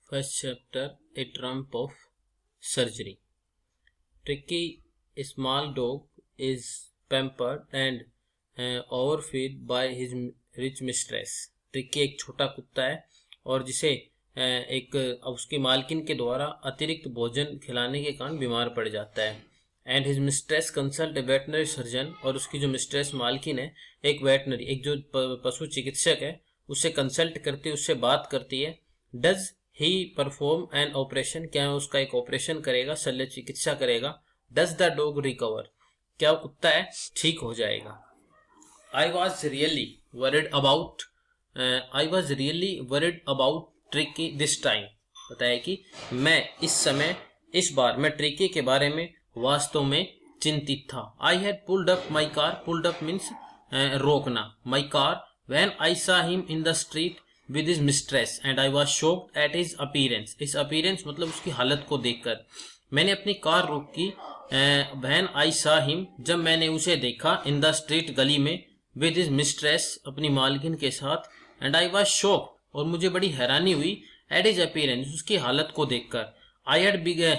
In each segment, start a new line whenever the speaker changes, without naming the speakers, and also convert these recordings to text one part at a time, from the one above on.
First chapter, A Trump of Surgery. Tricky small dog is pampered and overfed by his rich mistress. Tricky एक छोटा कुत्ता है और जिसे एक उसकी मालकिन के द्वारा अतिरिक्त भोजन खिलाने के कारण बीमार पड़ जाता है. And his mistress consult A veterinary surgeon, और उसकी जो मिस्ट्रेस मालकिन है एक वेटनरी, एक जो पशु चिकित्सक है, उससे कंसल्ट करती है, उससे बात करती है. Does he perform an operation, क्या उसका एक ऑपरेशन करेगा, शल्य चिकित्सा करेगा. डज द डॉग रिकवर, क्या वो कुत्ता है ठीक हो जाएगा. I was really worried about tricky this time. बताया कि मैं इस बार मैं ट्रिकी के बारे में वास्तव में चिंतित था. I had pulled up my car, pulled up means रोकना, my car when I saw him in the street with his mistress and I was shocked at his appearance. इस appearance मतलब उसकी हालत को देखकर मैंने अपनी कार रोकी. when I saw him, जब मैंने उसे देखा, in the street गली में, with his mistress अपनी मालकिन के साथ, and I was shocked और मुझे बड़ी हैरानी हुई, at his appearance उसकी हालत को देखकर.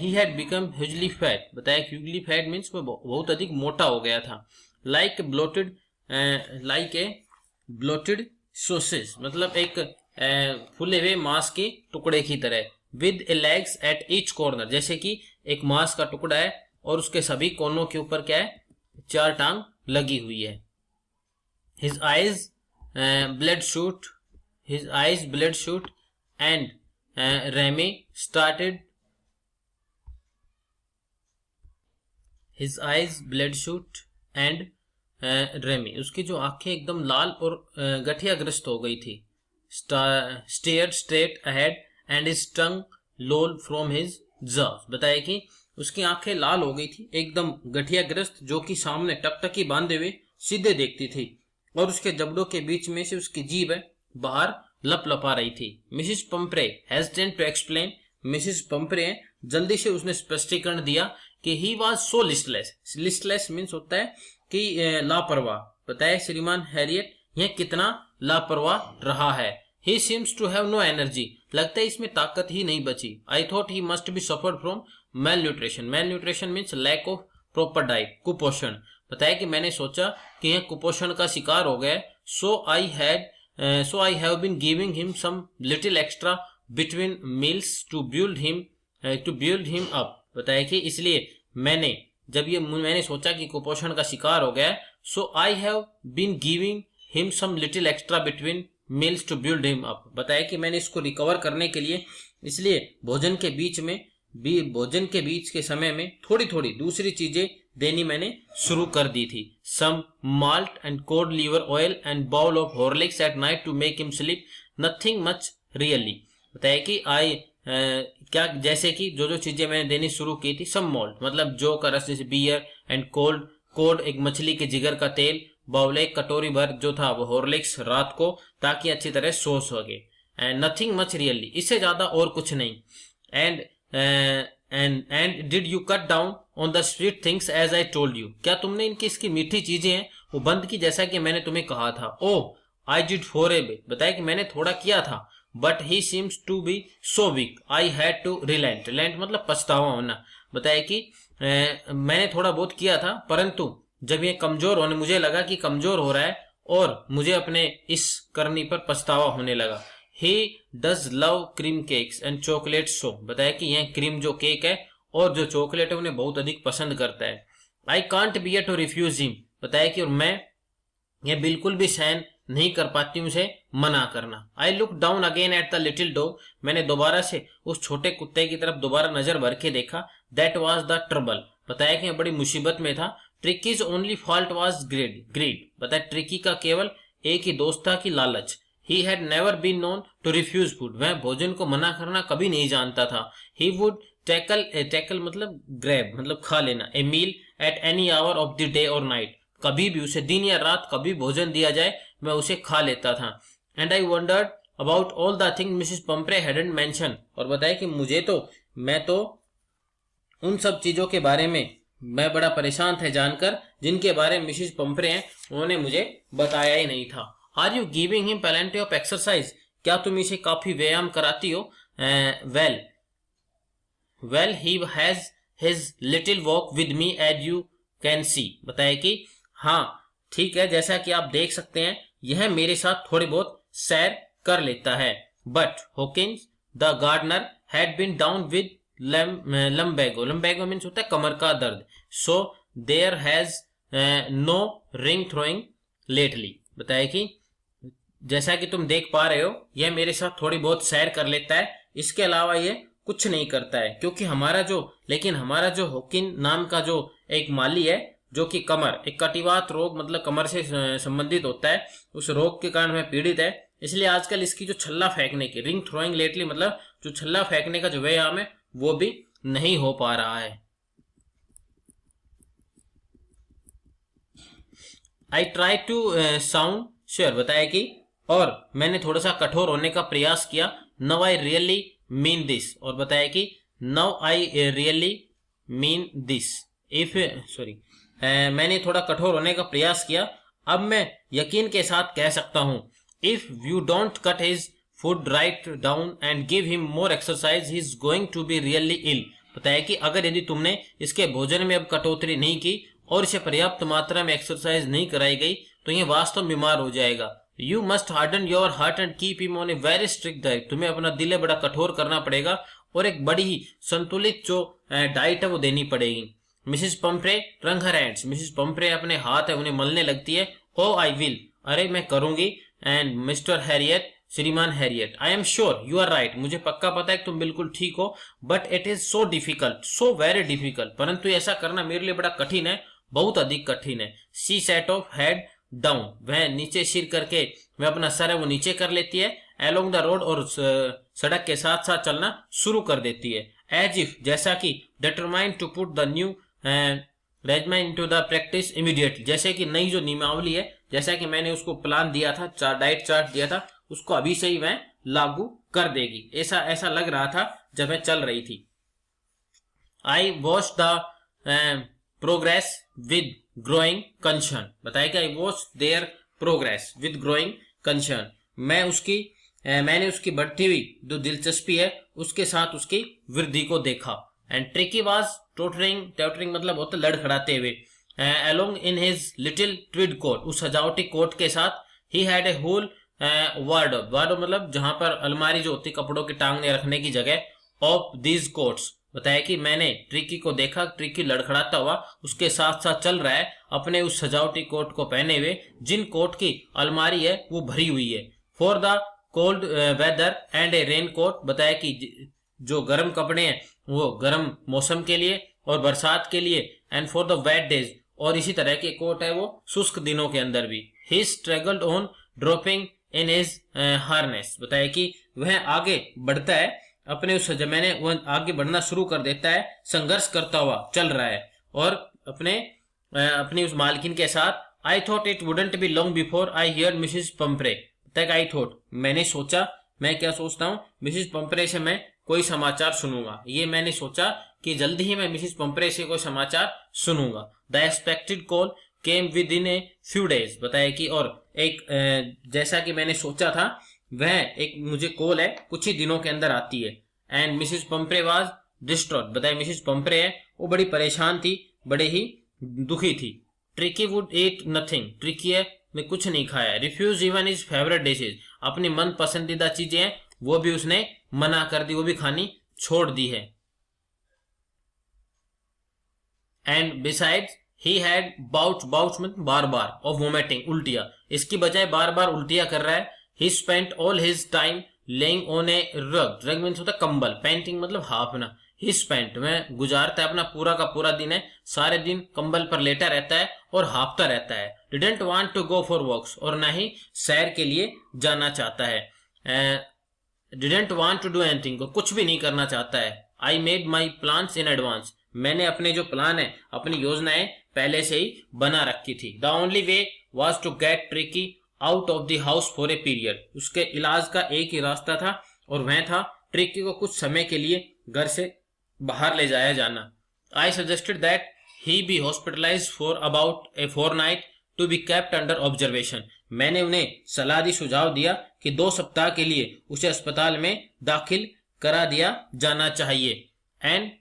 he had become hugely fat. बताया hugely fat means वो बहुत अधिक मोटा हो गया था. like a bloated सोसेस मतलब एक फुले हुए मांस के टुकड़े की तरह. With A legs at each corner, जैसे कि एक मांस का टुकड़ा है और उसके सभी कोनों के ऊपर क्या है, 4 टांग लगी हुई है. His eyes bloodshot and rheumy started. His eyes bloodshot and rheumy, उसकी जो आंखें एकदम लाल और गठियाग्रस्त हो गई थी. Stared straight ahead and his tongue lol from his jaws. बताया कि उसकी आंखें लाल हो गई थी, एकदम गठियाग्रस्त, जो कि सामने टकटकी बांधे हुए सीधे देखती थी, और उसके जबड़ों के बीच में से उसकी जीभ बाहर लपलपा रही थी. Mrs Pumphrey hesitant to explain. Mrs Pumphrey जल्दी से उसने स्पष्टीकरण दिया कि he was so listless. Listless means होता है कि लापरवाह. बताया श्रीमान हैरियट यह कितना लापरवाह रहा है. He seems to have no energy, लगता है इसमें ताकत ही नहीं बची. I thought he must be suffered from malnutrition. Malnutrition means lack of proper diet, कुपोषण. बताया कि मैंने सोचा कि यह कुपोषण का शिकार हो गया. So I have been giving him some little extra between meals to build him up. बताया कि इसलिए मैंने सोचा कि कुपोषण का शिकार हो गया. So I have been giving him some little extra between meals to build him up. बताया कि मैंने इसको रिकवर करने के लिए इसलिए भोजन के बीच के समय में थोड़ी दूसरी चीजें देनी मैंने शुरू कर दी थी. Some malt and cod liver oil and bowl of Horlicks at night to make him sleep. Nothing much really. बताया कि क्या जैसे कि जो चीजें मैंने देनी शुरू की थी. सम मॉल्ट मतलब जौ का रस, जैसे बियर, एंड कोल्ड एक मछली के जिगर का तेल, बाउल एक कटोरी भर जो था वो हॉर्लिक्स रात को, ताकि अच्छी तरह सो सके. एंड नथिंग मच रियली, इससे ज्यादा और कुछ नहीं. And did you cut down on the sweet things as I told you. क्या तुमने इसकी मीठी चीजें हैं वो बंद की, जैसा कि मैंने तुम्हें कहा था. Oh I did for a bit. बताया कि मैंने थोड़ा किया था. But he seems to be so weak I had to relent. Relent मतलब पछतावा होना. बताया कि मैंने थोड़ा बहुत किया था, परंतु जब ये कमजोर होने, मुझे लगा कि कमजोर हो रहा है और मुझे अपने इस करनी पर पछतावा होने लगा. He does love cream cakes and chocolate सो. बताया कि यह क्रीम जो केक है और जो चॉकलेट है उन्हें बहुत अधिक पसंद करता है. I can't bear to refuse him. बताया कि और मैं यह बिल्कुल भी सहन नहीं कर पाती हूं उसे मना करना. I look down again at the little dog. मैंने दोबारा से उस छोटे कुत्ते की तरफ दोबारा नजर भर के देखा. That was the trouble. बताया कि मैं बड़ी मुसीबत में था. Tricki's only fault was greed. बताया ट्रिकी का केवल एक ही दोस्त था कि लालच. He had never been known to refuse food. वह भोजन को मना करना कभी नहीं जानता था. ही वुड टैकल मतलब ग्रैब मतलब खा लेना. A meal at any hour of the day और नाइट. कभी भी उसे दिन या रात कभी भोजन दिया जाए मैं उसे खा लेता था. And I wondered about all the thing Mrs Pumphrey hadn't mention. और बताया कि मैं तो उन सब चीजों के बारे में मैं बड़ा परेशान था जानकर, जिनके बारे में मिसेस पंपरे हैं उन्होंने मुझे बताया ही नहीं था. Are you giving him plenty of exercise. क्या तुम इसे काफी व्यायाम कराती हो. Well well he has his little walk with me as you can see. बताया कि हाँ ठीक है, जैसा कि आप देख सकते हैं यह मेरे साथ थोड़ी बहुत सैर कर लेता है। But Hawkins the gardener had been down with lumbago. Lumbago means होता है कमर का दर्द। So there has no ring throwing lately. बताया कि जैसा कि तुम देख पा रहे हो यह मेरे साथ थोड़ी बहुत सैर कर लेता है, इसके अलावा यह कुछ नहीं करता है। क्योंकि हमारा जो हॉकिन नाम का जो एक माली है, जो कि कमर एक कटिवात रोग मतलब कमर से संबंधित होता है, उस रोग के कारण वह पीड़ित है। इसलिए आजकल इसकी जो छल्ला फेंकने की, रिंग थ्रोइंग लेटली मतलब जो छल्ला फेंकने का जो व्यायाम है वो भी नहीं हो पा रहा है। I try to sound sure. बताया कि और मैंने थोड़ा सा कठोर होने का प्रयास किया। Now I really mean this. और बताया कि now I really mean this if sorry मैंने थोड़ा कठोर होने का प्रयास किया, अब मैं यकीन के साथ कह सकता हूं if you don't cut his food right down and give him more exercise he is going to be really ill. बताया कि अगर यदि तुमने इसके भोजन में अब कटौती नहीं की और इसे पर्याप्त मात्रा में एक्सरसाइज नहीं कराई गई तो यह वास्तव में बीमार हो जाएगा। You must harden your heart and keep him on a very strict diet. तुम्हें अपना दिल बड़ा कठोर करना पड़ेगा और एक बड़ी ही संतुलित जो डाइट है वो देनी पड़ेगी। मिसिस पंपरे रंग हर हैंड्स। मिसिस पंपरे अपने हाथ है उन्हें मलने लगती है। ओ आई विल, अरे मैं करूंगी। एंड मिस्टर हैरियट, श्रीमान Harriet, I am sure you are right. मुझे पक्का पता है कि तुम बिल्कुल ठीक हो। But it is so difficult, so very difficult. परंतु ऐसा करना मेरे लिए बड़ा कठिन है, बहुत अधिक कठिन है। She said of head down. वह नीचे सिर करके वह अपना सर है वो नीचे कर लेती है। अलोंग द रोड, और सड़क के साथ साथ चलना शुरू कर देती है। एज इफ, जैसा कि determined to put the new regiment into the practice immediately. जैसे कि नई जो नियमावली है, जैसा कि मैंने उसको प्लान दिया था, डाइट चार्ट दिया था, उसको अभी से ही वह लागू कर देगी। ऐसा लग रहा था जब वह चल रही थी। I watch the progress with growing concern. बताया कि I watch there progress with growing concern. मैंने उसकी बढ़ती हुई जो दिलचस्पी है उसके साथ उसकी वृद्धि को देखा। एंड ट्रिकी वाज टोटरिंग मतलब होता लड़खड़ाते हुए। Along in his little tweed coat, उस सजावटी कोट के साथ। He had a whole wardrobe मतलब जहां पर अलमारी जो होती कपड़ों के टांगने रखने की जगह, ऑफ दीज कोट्स। बताया कि मैंने ट्रिकी को देखा, ट्रिकी लड़खड़ाता हुआ उसके साथ साथ चल रहा है अपने उस सजावटी कोट को पहने हुए, जिन कोट की अलमारी है वो भरी हुई है। For the cold weather and a raincoat. बताया कि जो गर्म कपड़े हैं वो गर्म मौसम के लिए और बरसात के लिए। And for the wet days, और इसी तरह के कोट है वो शुष्क दिनों के अंदर भी। He struggled on dropping in his harness. बताया कि वह आगे बढ़ता है अपने उस जमाने, वह आगे बढ़ना शुरू कर देता है, संघर्ष करता हुआ चल रहा है और अपनी उस मालकिन के साथ। I thought it wouldn't be long before I hear Mrs Pumphrey. I thought मैंने सोचा, मैं क्या सोचता हूँ, मिसिस पंपरे से मैं कोई समाचार सुनूंगा। ये मैंने सोचा कि जल्दी ही मैं मिसिस पंपरे से कोई समाचार सुनूंगा। The expected call came with in a few days. बताया कि और एक जैसा कि मैंने सोचा था वह एक मुझे कॉल है कुछ ही दिनों के अंदर आती है। And Mrs Pumphrey was distraught. बताया मिसिस पंपरे है वो बड़ी परेशान थी, बड़े ही दुखी थी। Tricki would eat nothing. Tricki है मैं कुछ नहीं खाया। Refuse even his favourite dishes. अपनी मन पसंदीदा चीजें हैं वो भी उसने मना कर दी, वो भी खानी छोड़ दी है। एंड बिसाइड्स ही हैड बाउच मतलब बार बार ऑफ वोमिटिंग, उल्टियां। इसकी बजाय बार बार उल्टियां कर रहा है। He spent all his time lying on a rug means होता है कंबल, पेंटिंग मतलब हाफना। ही स्पेंट में गुजारता है अपना पूरा का पूरा दिन है, सारे दिन कंबल पर लेटा रहता है और हाफता रहता है। Didn't want to go for walks, और ना ही सैर के लिए जाना चाहता है। Didn't want to do anything, कुछ भी नहीं करना चाहता है। I made my plans in advance. मैंने अपने जो प्लान है, अपनी योजनाएं पहले से ही बना रखी थी। The only way was to get Tricky out of the house for a period. उसके इलाज का एक ही रास्ता था और वह था ट्रिकी को कुछ समय के लिए घर से बाहर ले जाया जाना। I suggested that he be hospitalize for about a fortnight to be kept under observation. मैंने उन्हें सलाह दी, सुझाव दिया कि 2 सप्ताह के लिए उसे अस्पताल में दाखिल करा दिया जाना चाहिए, and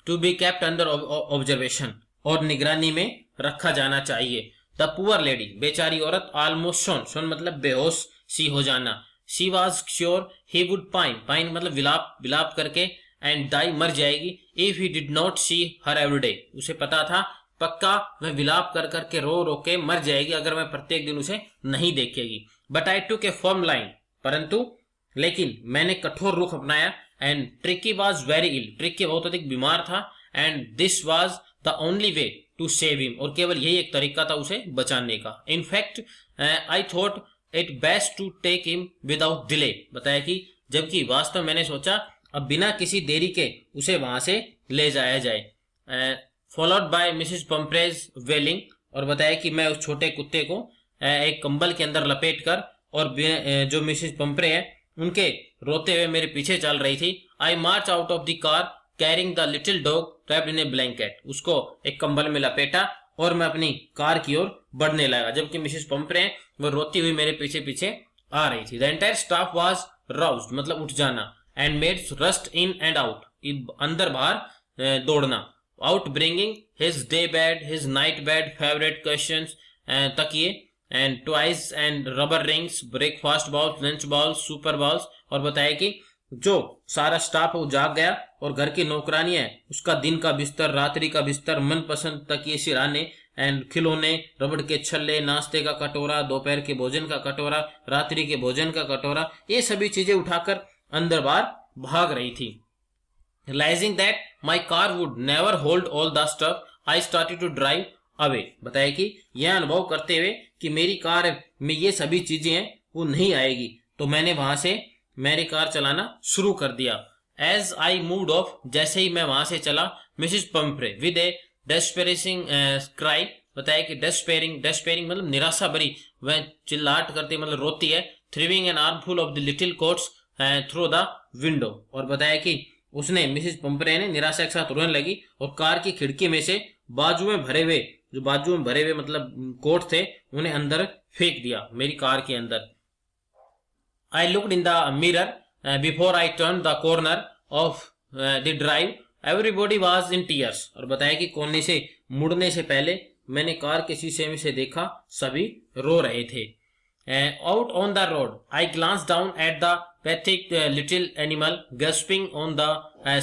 to be kept under observation, और निगरानी में रखा जाना चाहिए। द पुअर लेडी, बेचारी औरत, ऑलमोस्ट शोन, शोन मतलब बेहोश सी हो जाना। She was sure he would pine, pine मतलब विलाप, विलाप करके, एंड डाई मर जाएगी, if he did not see her every day, उसे पता था पक्का वह विलाप कर करके रो रो के मर जाएगी अगर मैं प्रत्येक दिन उसे नहीं देखेगी। But I took a firm line, परंतु लेकिन मैंने कठोर रुख अपनाया। And Tricky was very ill, Tricky बहुत अधिक बीमार था, and this was the only way to save him, और केवल यही एक तरीका था उसे बचाने का। In fact I thought it best to take him without delay, बताया कि जबकि वास्तव मैंने सोचा अब बिना किसी देरी के उसे वहां से ले जाया जाए। फॉलोड बाय मिसेस पंप्रेज वेलिंग, और बताया कि मैं उस छोटे कुत्ते को एक कंबल के अंदर लपेट कर, और जो मिसेस पंप्रे है उनके रोते हुए मेरे पीछे चल रही थी। I march out of the car carrying the little dog wrapped in a blanket, उसको एक कंबल में लपेटा और मैं अपनी कार की ओर बढ़ने लगा, जबकि मिसेस पंप्रे वो रोती हुई मेरे पीछे पीछे आ रही थी। The entire staff was roused, मतलब उठ जाना, and made rush in and out, अंदर बाहर दौड़ना। Out bringing his day bed, his night bed, favourite questions, तकिए, and toys and rubber rings, breakfast bowls, lunch bowls, supper bowls, और बताया कि जो सारा स्टाफ वो जाग गया और घर की नौकरानी है उसका दिन का बिस्तर, रात्रि का बिस्तर, मनपसंद तकिए सिराने एंड खिलौने, रबड़ के छल्ले, नाश्ते का कटोरा, दोपहर के भोजन का कटोरा, रात्रि के भोजन का कटोरा, ये सभी चीजें उठाकर अंदर बाहर भाग रही थी। Realizing that my car would never hold all the stuff, I started to drive away, बताया कि यह अनुभव करते हुए कि मेरी कार में ये सभी चीजें हैं वो नहीं आएगी, तो मैंने वहां से मेरी कार चलाना शुरू कर दिया। एज आई मूव्ड ऑफ, जैसे ही मैं वहां से चला, मिसेस पंप्रे विद ए डेस्पेरेसिंग क्राई, बताया कि डेस्पेरिंग मतलब निराशा भरी, वह चिल्लाहट करती मतलब रोती है। Throwing an armful of the little coats through the window, और बताया कि उसने, मिसेस पंप्रे ने निराशा के साथ रोने लगी और कार की खिड़की में से बाजू में भरे हुए मतलब कोट थे उन्हें अंदर फेंक दिया, मेरी कार के अंदर। I looked in the mirror before I turned the corner of the drive. Everybody was in tears. और बताया कि कोने से मुड़ने से पहले मैंने कार के शीशे में से देखा, सभी रो रहे थे। Out on the road, I glanced down at the pathetic little animal gasping on the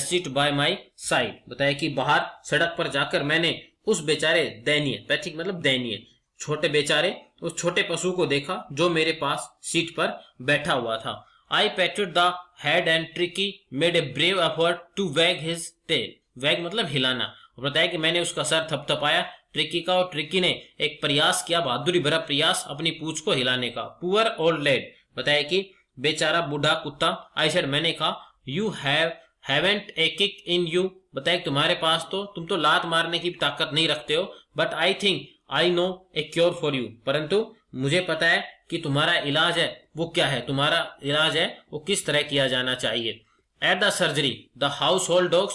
seat by my side. बताया कि बाहर सड़क पर जाकर मैंने उस बेचारे दयनीय, पैथिक मतलब दयनीय, छोटे बेचारे उस छोटे पशु को देखा जो मेरे पास सीट पर बैठा हुआ था। I patted the head and Tricki made a brave effort to wag his tail, wag मतलब हिलाना, और बताया कि मैंने उसका सर थपथपाया ट्रिकी का, और ट्रिकी ने एक प्रयास किया, बहादुरी भरा प्रयास, अपनी पूंछ को हिलाने का। पुअर ओल्ड लेड, बताया कि बेचारा बूढ़ा कुत्ता। आई सेड, मैंने कहा, you haven't a kick in you, बताया कि तुम्हारे पास तो, तुम तो लात मारने की ताकत नहीं रखते हो, but I think I know A cure for you, परंतु मुझे पता है कि तुम्हारा इलाज है वो क्या है, तुम्हारा इलाज है वो किस तरह किया जाना चाहिए। At the surgery the house hold dogs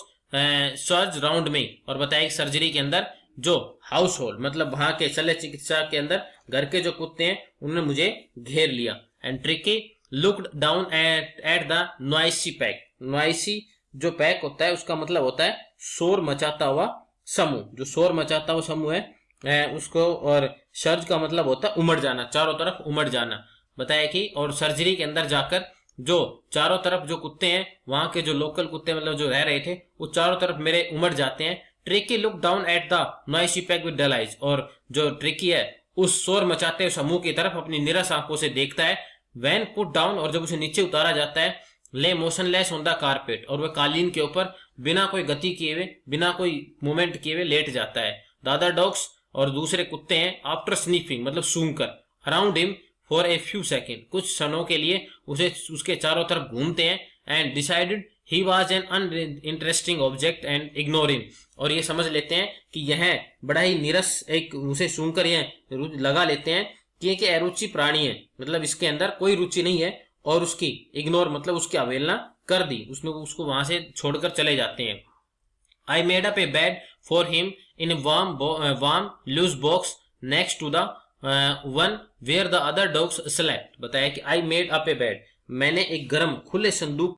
surge round में, और बताया कि सर्जरी के अंदर जो हाउस होल्ड मतलब वहां के शल्य चिकित्सा के अंदर घर के जो कुत्ते हैं उन्होंने मुझे घेर लिया। And tricky looked down at the noisy pack, noisy जो पैक होता है उसका मतलब होता है शोर मचाता हुआ समूह, जो शोर मचाता हुआ समूह है उसको, और सर्ज का मतलब होता है उमड़ जाना, चारों तरफ उमड़ जाना, बताया कि, और सर्जरी के अंदर जाकर जो चारों तरफ जो कुत्ते हैं वहां के जो लोकल कुत्ते मतलब जो रह रहे थे वो चारों तरफ मेरे उमड़ जाते हैं। Tricky look down at the noisy pack with dull eyes, और जो ट्रिकी है उस शोर मचाते हुए समूह की तरफ अपनी निराश आंखों से देखता है। वैन पुट डाउन, और जब उसे नीचे उतारा जाता है, ले मोशनलेस ऑन द कारपेट, और वह कालीन के ऊपर बिना कोई गति किए हुए, बिना कोई मूवमेंट किए हुए लेट जाता है। द अदर डॉग्स, और दूसरे कुत्ते हैं, आफ्टर स्नीफिंग मतलब सूंघकर, around him for a few second, कुछ क्षणों के लिए उसे उसके चारों तरफ घूमते हैं। And decided he was an uninteresting object and ignore him, और ये समझ लेते हैं कि यह बड़ा ही निरस, एक उसे सूंघकर यह लगा लेते हैं कि एक अरुचि प्राणी है, मतलब इसके अंदर कोई रुचि नहीं है, और उसकी इग्नोर मतलब उसकी अवहेलना कर दी, उसने उसको वहां से छोड़कर चले जाते हैं। I made up a bed for him in a warm loose box next to the one where the other dogs slept, बताया कि I made up a bed, मैंने एक गर्म खुले संदूक